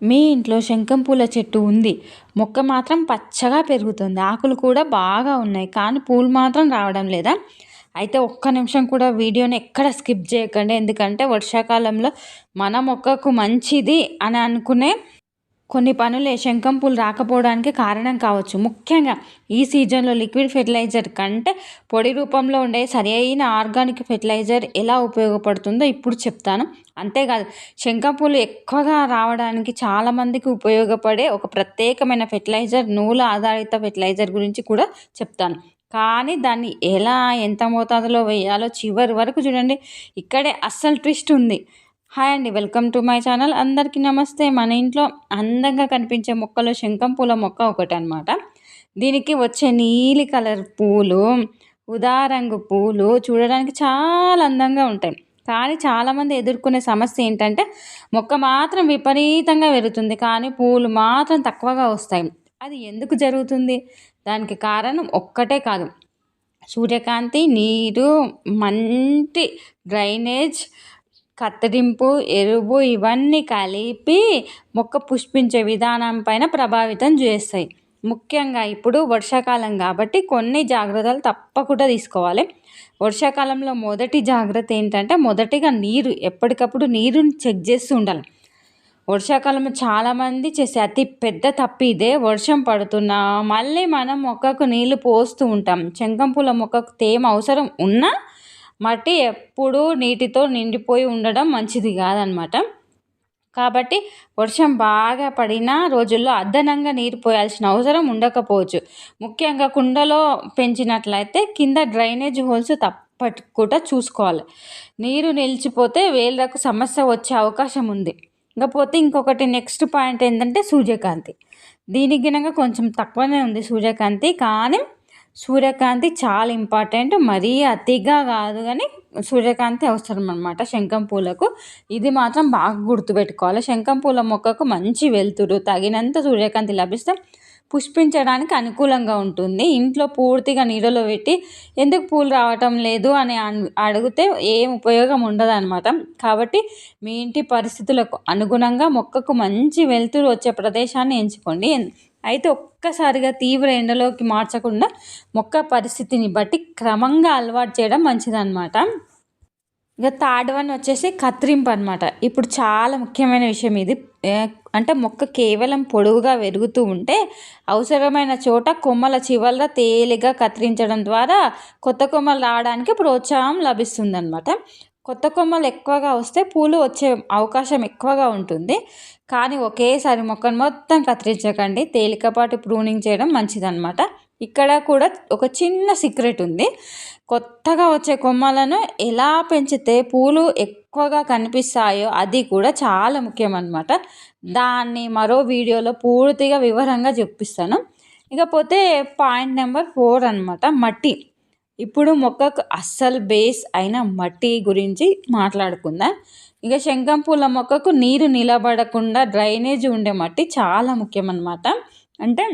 మీ ఇంట్లో శంఖం పూల చెట్టు ఉంది. మొక్క మాత్రం పచ్చగా పెరుగుతుంది. ఆకులు కూడా బాగా ఉన్నాయి. కానీ పూలు మాత్రం రావడం లేదా? అయితే ఒక్క నిమిషం కూడా వీడియోని ఎక్కడ స్కిప్ చేయకండి. ఎందుకంటే వర్షాకాలంలో మన మొక్కకు మంచిది అని అనుకునే కొన్ని పనులే శంఖం పూలు రాకపోవడానికి కారణం కావచ్చు. ముఖ్యంగా ఈ సీజన్లో లిక్విడ్ ఫెర్టిలైజర్ కంటే పొడి రూపంలో ఉండే సరైన ఆర్గానిక్ ఫెర్టిలైజర్ ఎలా ఉపయోగపడుతుందో ఇప్పుడు చెప్తాను. అంతేకాదు, శంఖం పూలు ఎక్కువగా రావడానికి చాలామందికి ఉపయోగపడే ఒక ప్రత్యేకమైన ఫెర్టిలైజర్, నూనె ఆధారిత ఫెర్టిలైజర్ గురించి కూడా చెప్తాను. కానీ దాన్ని ఎలా, ఎంత మోతాదులో వేయాలో చివరి వరకు చూడండి. ఇక్కడే అస్సలు ట్విస్ట్ ఉంది. హాయ్ అండి, వెల్కమ్ టు మై ఛానల్. అందరికీ నమస్తే. మన ఇంట్లో అందంగా కనిపించే మొక్కలో శంఖం పూల మొక్క ఒకటి అనమాట. దీనికి వచ్చే నీలి కలర్ పూలు, ఉదా రంగు పూలు చూడడానికి చాలా అందంగా ఉంటాయి. కానీ చాలామంది ఎదుర్కొనే సమస్య ఏంటంటే మొక్క మాత్రం విపరీతంగా పెరుగుతుంది, కానీ పూలు మాత్రం తక్కువగా వస్తాయి. అది ఎందుకు జరుగుతుంది? దానికి కారణం ఒక్కటే కాదు, సూర్యకాంతి, నీరు, మంచి డ్రైనేజ్, కత్తిరింపు, ఎరువు ఇవన్నీ కలిపి మొక్క పుష్పించే విధానం పైన ప్రభావితం చేస్తాయి. ముఖ్యంగా ఇప్పుడు వర్షాకాలం కాబట్టి కొన్ని జాగ్రత్తలు తప్పకుండా తీసుకోవాలి. వర్షాకాలంలో మొదటి జాగ్రత్త ఏంటంటే, మొదటిగా నీరు ఎప్పటికప్పుడు నీరుని చెక్ చేస్తూ ఉండాలి. వర్షాకాలంలో చాలామంది చేసే అతి పెద్ద తప్పు ఇదే. వర్షం పడుతున్నా మళ్ళీ మనం మొక్కకు నీళ్లు పోస్తూ ఉంటాం. శంఖం పూల మొక్కకు తేమ అవసరం ఉన్నా మట్టి ఎప్పుడూ నీటితో నిండిపోయి ఉండడం మంచిది కాదనమాట. కాబట్టి వర్షం బాగా పడిన రోజుల్లో అదనంగా నీరు పోయాల్సిన అవసరం ఉండకపోవచ్చు. ముఖ్యంగా కుండలో పెంచినట్లయితే కింద డ్రైనేజ్ హోల్స్ తప్పకుండా చూసుకోవాలి. నీరు నిలిచిపోతే వేళ్ళకు సమస్య వచ్చే అవకాశం ఉంది. ఇకపోతే ఇంకొకటి నెక్స్ట్ పాయింట్ ఏంటంటే సూర్యకాంతి. దీనికి గినంగా కొంచెం తక్కువనే ఉంది సూర్యకాంతి, కానీ సూర్యకాంతి చాలా ఇంపార్టెంట్. మరీ అతిగా కాదు, కానీ సూర్యకాంతి అవసరం అన్నమాట శంఖం పూలకు. ఇది మాత్రం బాగా గుర్తుపెట్టుకోవాలి. శంఖం పూల మొక్కకు మంచి వెలుతురు, తగినంత సూర్యకాంతి లభిస్తే పుష్పించడానికి అనుకూలంగా ఉంటుంది. ఇంట్లో పూర్తిగా నీడలో పెట్టి ఎందుకు పూలు రావటం లేదు అని అడిగితే ఏం ఉపయోగం ఉండదు అనమాట. కాబట్టి మీ ఇంటి పరిస్థితులకు అనుగుణంగా మొక్కకు మంచి వెలుతురు వచ్చే ప్రదేశాన్ని ఎంచుకోండి. అయితే ఒక్కసారిగా తీవ్ర ఎండలోకి మార్చకుండా మొక్క పరిస్థితిని బట్టి క్రమంగా అలవాటు చేయడం మంచిదన్నమాట. ఇక థర్డ్ వన్ వచ్చేసి కత్తిరింపు అనమాట. ఇప్పుడు చాలా ముఖ్యమైన విషయం ఇది. అంటే మొక్క కేవలం పొడవుగా పెరుగుతూ ఉంటే అవసరమైన చోట కొమ్మల చివరల తేలిగా కత్తిరించడం ద్వారా కొత్త కొమ్మలు రావడానికి ప్రోత్సాహం లభిస్తుందన్నమాట. కొత్త కొమ్మలు ఎక్కువగా వస్తే పూలు వచ్చే అవకాశం ఎక్కువగా ఉంటుంది. కానీ ఒకేసారి మొక్కను మొత్తం కత్తిరించకండి. తేలికపాటి ప్రూనింగ్ చేయడం మంచిదన్నమాట. ఇక్కడ కూడా ఒక చిన్న సీక్రెట్ ఉంది. కొత్తగా వచ్చే కొమ్మలను ఎలా పెంచితే పూలు ఎక్కువగా కనిపిస్తాయో అది కూడా చాలా ముఖ్యమన్నమాట. దాన్ని మరో వీడియోలో పూర్తిగా వివరంగా చూపిస్తాను. ఇకపోతే పాయింట్ నెంబర్ 4 అనమాట, మట్టి. ఇప్పుడు మొక్కకు అస్సలు బేస్ అయిన మట్టి గురించి మాట్లాడుకుందాం. ఇక శంఖం పూల మొక్కకు నీరు నిలబడకుండా డ్రైనేజ్ ఉండే మట్టి చాలా ముఖ్యమన్నమాట. అంటే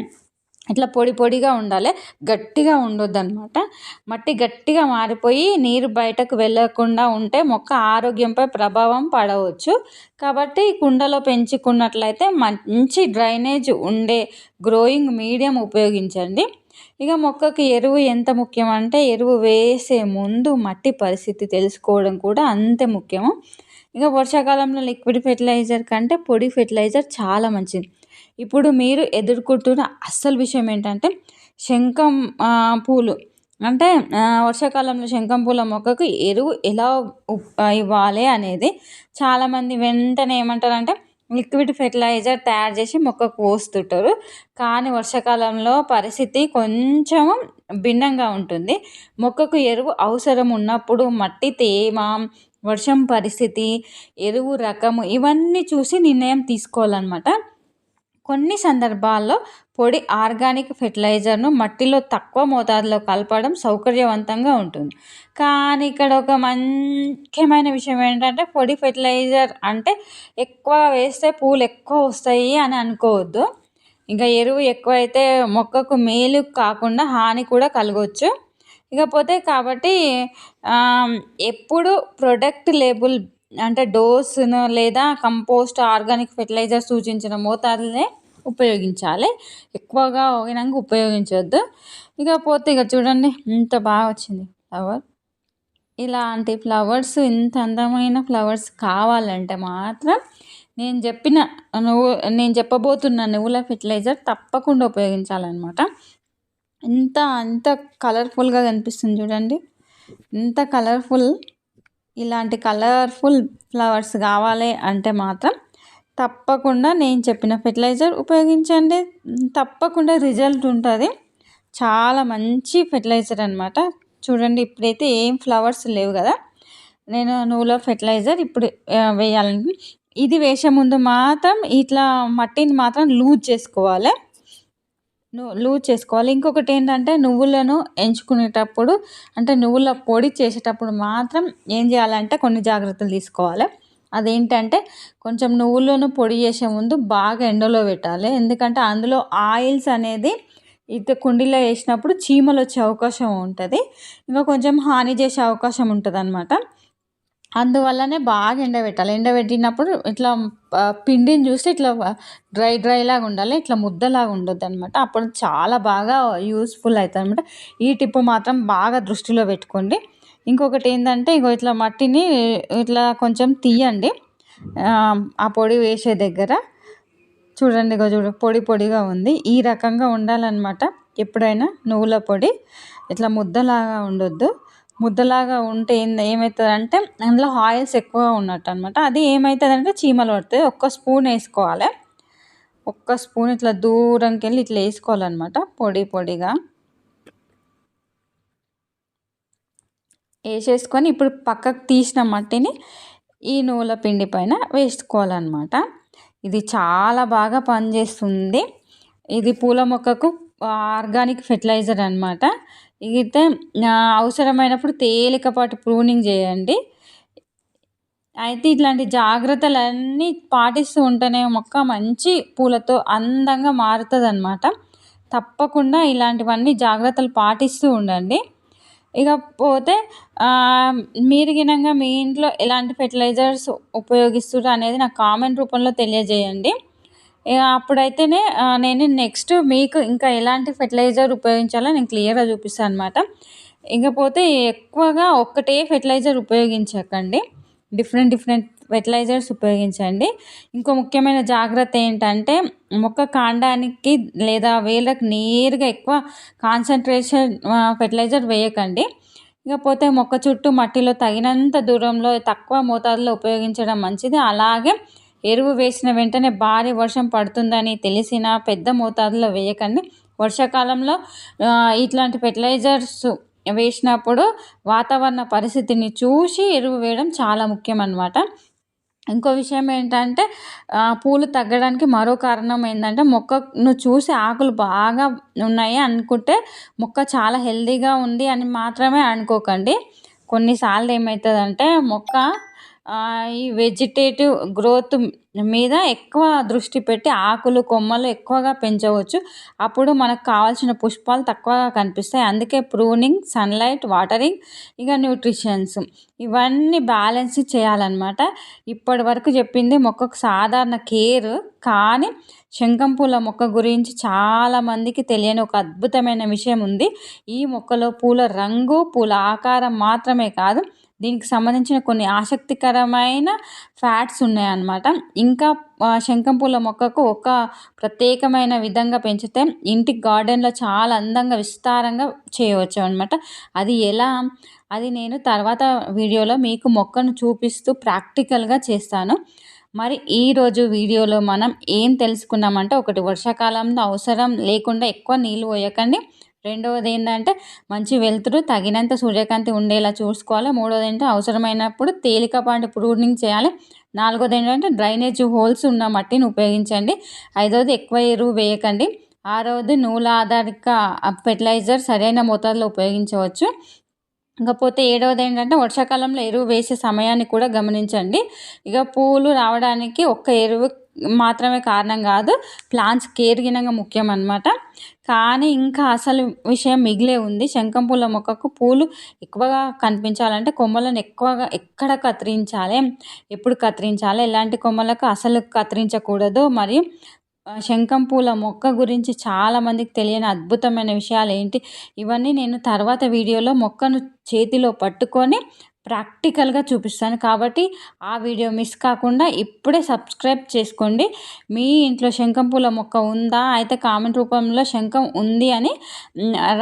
ఇట్లా పొడి పొడిగా ఉండాలి, గట్టిగా ఉండొద్దు అనమాట. మట్టి గట్టిగా మారిపోయి నీరు బయటకు వెళ్ళకుండా ఉంటే మొక్క ఆరోగ్యంపై ప్రభావం పడవచ్చు. కాబట్టి కుండలో పెంచుకున్నట్లయితే మంచి డ్రైనేజ్ ఉండే గ్రోయింగ్ మీడియం ఉపయోగించండి. ఇక మొక్కకి ఎరువు ఎంత ముఖ్యం అంటే, ఎరువు వేసే ముందు మట్టి పరిస్థితి తెలుసుకోవడం కూడా అంతే ముఖ్యము. ఇక వర్షాకాలంలో లిక్విడ్ ఫెర్టిలైజర్ కంటే పొడి ఫెర్టిలైజర్ చాలా మంచిది. ఇప్పుడు మీరు ఎదుర్కొంటున్న అస్సలు విషయం ఏంటంటే శంఖం పూలు అంటే వర్షాకాలంలో శంఖం పూల మొక్కకు ఎరువు ఎలా ఇవ్వాలి అనేది. చాలామంది వెంటనే ఏమంటారంటే లిక్విడ్ ఫెర్టిలైజర్ తయారు చేసి మొక్కకు పోస్తుంటారు. కానీ వర్షాకాలంలో పరిస్థితి కొంచెం భిన్నంగా ఉంటుంది. మొక్కకు ఎరువు అవసరం ఉన్నప్పుడు మట్టి తేమ, వర్షం పరిస్థితి, ఎరువు రకము ఇవన్నీ చూసి నిర్ణయం తీసుకోవాలన్నమాట. కొన్ని సందర్భాల్లో పొడి ఆర్గానిక్ ఫెర్టిలైజర్ను మట్టిలో తక్కువ మోతాదులో కలపడం సౌకర్యవంతంగా ఉంటుంది. కానీ ఇక్కడ ఒక ముఖ్యమైన విషయం ఏంటంటే, పొడి ఫెర్టిలైజర్ అంటే ఎక్కువ వేస్తే పూలు ఎక్కువ వస్తాయి అని అనుకోవద్దు. ఇంకా ఎరువు ఎక్కువైతే మొక్కకు మేలు కాకుండా హాని కూడా కలగవచ్చు. ఇకపోతే కాబట్టి ఎప్పుడు ప్రొడక్ట్ లేబుల్ అంటే డోస్ను లేదా కంపోస్ట్, ఆర్గానిక్ ఫెర్టిలైజర్ సూచించిన మోతాదులనే ఉపయోగించాలి. ఎక్కువగా పోయినంక ఉపయోగించొద్దు. ఇకపోతే ఇక చూడండి ఇంత బాగా వచ్చింది ఫ్లవర్. ఇలాంటి ఫ్లవర్స్, ఇంత అందమైన ఫ్లవర్స్ కావాలంటే మాత్రం నేను చెప్పిన నేను చెప్పబోతున్న నువ్వుల ఫెర్టిలైజర్ తప్పకుండా ఉపయోగించాలన్నమాట. అంత కలర్ఫుల్గా కనిపిస్తుంది చూడండి. ఇంత కలర్ఫుల్, ఇలాంటి కలర్ఫుల్ ఫ్లవర్స్ కావాలి అంటే మాత్రం తప్పకుండా నేను చెప్పిన ఫెర్టిలైజర్ ఉపయోగించండి. తప్పకుండా రిజల్ట్ ఉంటుంది. చాలా మంచి ఫెర్టిలైజర్ అనమాట. చూడండి ఇప్పుడైతే ఏం ఫ్లవర్స్ లేవు కదా, నేను నువ్వుల ఫెర్టిలైజర్ ఇప్పుడు వేయాలని, ఇది వేసే ముందు మాత్రం ఇట్లా మట్టిని మాత్రం లూజ్ చేసుకోవాలి. ఇంకొకటి ఏంటంటే నువ్వులను ఎంచుకునేటప్పుడు, అంటే నువ్వుల పొడి చేసేటప్పుడు మాత్రం ఏం చేయాలంటే కొన్ని జాగ్రత్తలు తీసుకోవాలి. అదేంటంటే కొంచెం నువ్వులను పొడి చేసే ముందు బాగా ఎండలో పెట్టాలి. ఎందుకంటే అందులో ఆయిల్స్ అనేది ఇటు కుండీలో వేసినప్పుడు చీమలు వచ్చే అవకాశం ఉంటుంది, ఇంకా కొంచెం హాని చేసే అవకాశం ఉంటుంది అనమాట. అందువల్లనే బాగా ఎండబెట్టాలి. ఎండబెట్టినప్పుడు ఇట్లా పిండిని చూస్తే ఇట్లా డ్రై లాగా ఉండాలి, ఇట్లా ముద్దలాగా ఉండొద్దు అనమాట. అప్పుడు చాలా బాగా యూస్ఫుల్ అవుతుంది అనమాట. ఈ టిప్ మాత్రం బాగా దృష్టిలో పెట్టుకోండి. ఇంకొకటి ఏంటంటే ఇగో ఇట్లా మట్టిని ఇట్లా కొంచెం తీయండి ఆ పొడి వేసే దగ్గర. చూడండి ఇగో పొడి పొడిగా ఉంది. ఈ రకంగా ఉండాలన్నమాట. ఎప్పుడైనా నువ్వుల పొడి ఇట్లా ముద్దలాగా ఉండొద్దు. ముద్దలాగా ఉంటే ఏమవుతుందంటే అందులో ఆయిల్స్ ఎక్కువ ఉన్నట్టు అనమాట. అది ఏమవుతుందంటే చీమలు పడుతుంది. ఒక్క స్పూన్ వేసుకోవాలి. ఒక్క స్పూన్ ఇట్లా దూరంకి వెళ్ళి ఇట్లా వేసుకోవాలన్నమాట. పొడి పొడిగా వేసేసుకొని ఇప్పుడు పక్కకు తీసిన మట్టిని ఈ నువ్వుల పిండి పైన వేసుకోవాలన్నమాట. ఇది చాలా బాగా పనిచేస్తుంది. ఇది పూల మొక్కకు ఆర్గానిక్ ఫెర్టిలైజర్ అనమాట. అయితే అవసరమైనప్పుడు తేలికపాటి ప్రూనింగ్ చేయండి. అయితే ఇట్లాంటి జాగ్రత్తలన్నీ పాటిస్తూ ఉంటేనే మొక్క మంచి పూలతో అందంగా మారుతుంది అనమాట. తప్పకుండా ఇలాంటివన్నీ జాగ్రత్తలు పాటిస్తూ ఉండండి. ఇకపోతే మీరు గినంగా మీ ఇంట్లో ఎలాంటి ఫెర్టిలైజర్స్ ఉపయోగిస్తుర్రు అనేది నాకు కామెంట్ రూపంలో తెలియజేయండి. అప్పుడైతేనే నేను నెక్స్ట్ మీకు ఇంకా ఎలాంటి ఫెర్టిలైజర్ ఉపయోగించాలో నేను క్లియర్గా చూపిస్తాను అనమాట. ఇకపోతే ఎక్కువగా ఒక్కటే ఫెర్టిలైజర్ ఉపయోగించకండి, డిఫరెంట్ ఫెర్టిలైజర్స్ ఉపయోగించండి. ఇంకో ముఖ్యమైన జాగ్రత్త ఏంటంటే మొక్క కాండానికి లేదా వేళ్ళకి నేరుగా ఎక్కువ కాన్సన్ట్రేషన్ ఫెర్టిలైజర్ వేయకండి. ఇకపోతే మొక్క చుట్టూ మట్టిలో తగినంత దూరంలో తక్కువ మోతాదులో ఉపయోగించడం మంచిది. అలాగే ఎరువు వేసిన వెంటనే భారీ వర్షం పడుతుందని తెలిసిన పెద్ద మోతాదులో వేయకండి. వర్షాకాలంలో ఇట్లాంటి ఫెర్టిలైజర్స్ వేసినప్పుడు వాతావరణ పరిస్థితిని చూసి ఎరువు వేయడం చాలా ముఖ్యం అన్నమాట. ఇంకో విషయం ఏంటంటే పూలు తగ్గడానికి మరో కారణం ఏంటంటే మొక్కను చూసి ఆకులు బాగా ఉన్నాయి అనుకుంటే మొక్క చాలా హెల్తీగా ఉంది అని మాత్రమే అనుకోకండి. కొన్నిసార్లు ఏమవుతుందంటే మొక్క ఈ వెజిటేటివ్ గ్రోత్ మీద ఎక్కువ దృష్టి పెట్టి ఆకులు కొమ్మలు ఎక్కువగా పెంచవచ్చు. అప్పుడు మనకు కావాల్సిన పుష్పాలు తక్కువగా కనిపిస్తాయి. అందుకే ప్రూనింగ్, సన్లైట్, వాటరింగ్, ఇక న్యూట్రిషన్స్ ఇవన్నీ బ్యాలెన్స్ చేయాలన్నమాట. ఇప్పటి వరకు చెప్పింది మొక్కకు సాధారణ కేర్, కానీ శంఖం పూల మొక్క గురించి చాలామందికి తెలియని ఒక అద్భుతమైన విషయం ఉంది. ఈ మొక్కలో పూల రంగు, పూల ఆకారం మాత్రమే కాదు, దీనికి సంబంధించిన కొన్ని ఆసక్తికరమైన ఫ్యాక్ట్స్ ఉన్నాయన్నమాట. ఇంకా శంఖం పూల మొక్కకు ఒక ప్రత్యేకమైన విధంగా పెంచితే ఇంటి గార్డెన్లో చాలా అందంగా విస్తారంగా చేయవచ్చు అనమాట. అది ఎలా, అది నేను తర్వాత వీడియోలో మీకు మొక్కను చూపిస్తూ ప్రాక్టికల్గా చేస్తాను. మరి ఈరోజు వీడియోలో మనం ఏం తెలుసుకున్నామంటే, ఒకటి, వర్షాకాలంలో అవసరం లేకుండా ఎక్కువ నీళ్ళు పోయకండి. రెండవది ఏంటంటే మంచి వెలుతురు, తగినంత సూర్యకాంతి ఉండేలా చూసుకోవాలి. మూడవది ఏంటంటే అవసరమైనప్పుడు తేలికపాటి ప్రూనింగ్ చేయాలి. నాలుగోది ఏంటంటే డ్రైనేజ్ హోల్స్ ఉన్న మట్టిని ఉపయోగించండి. ఐదవది ఎక్కువ ఎరువు వేయకండి. ఆరవది నువ్వుల ఆధారిత ఫెర్టిలైజర్ సరైన మోతాదులో ఉపయోగించవచ్చు. ఇకపోతే ఏడవది ఏంటంటే వర్షాకాలంలో ఎరువు వేసే సమయాన్ని కూడా గమనించండి. ఇక పూలు రావడానికి ఒక్క ఎరువు మాత్రమే కారణం కాదు, ప్లాంట్స్ కేర్ గినంగా ముఖ్యం అన్నమాట. కానీ ఇంకా అసలు విషయం మిగిలే ఉంది. శంఖం పూల మొక్కకు పూలు ఎక్కువగా కనిపించాలంటే కొమ్మలను ఎక్కువగా ఎక్కడ కత్తిరించాలి, ఎప్పుడు కత్తిరించాలి, ఎలాంటి కొమ్మలకు అసలు కత్తిరించకూడదు, మరియు శంఖం పూల మొక్క గురించి చాలామందికి తెలియని అద్భుతమైన విషయాలేంటి, ఇవన్నీ నేను తర్వాత వీడియోలో మొక్కను చేతిలో పట్టుకొని ప్రాక్టికల్‌గా చూపిస్తాను. కాబట్టి ఆ వీడియో మిస్ కాకుండా ఇప్పుడే సబ్స్క్రైబ్ చేసుకోండి. మీ ఇంట్లో శంఖం పూల మొక్క ఉందా? అయితే కామెంట్ రూపంలో శంఖం ఉంది అని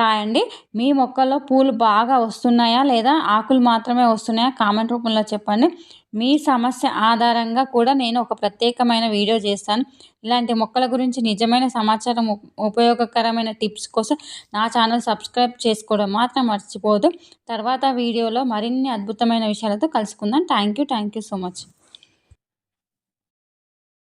రాయండి. మీ మొక్కలో పూలు బాగా వస్తున్నాయా? లేదా ఆకులు మాత్రమే వస్తున్నాయా? కామెంట్ రూపంలో చెప్పండి. మీ సమస్య ఆధారంగా కూడా నేను ఒక ప్రత్యేకమైన వీడియో చేస్తాను. ఇలాంటి మొక్కల గురించి నిజమైన సమాచారం, ఉపయోగకరమైన టిప్స్ కోసం నా ఛానల్ సబ్స్క్రైబ్ చేసుకోవడం మాత్రం మర్చిపోవద్దు. తర్వాత వీడియోలో మరిన్ని అద్భుతమైన విషయాలతో కలుసుకుందాం. Thank you so much.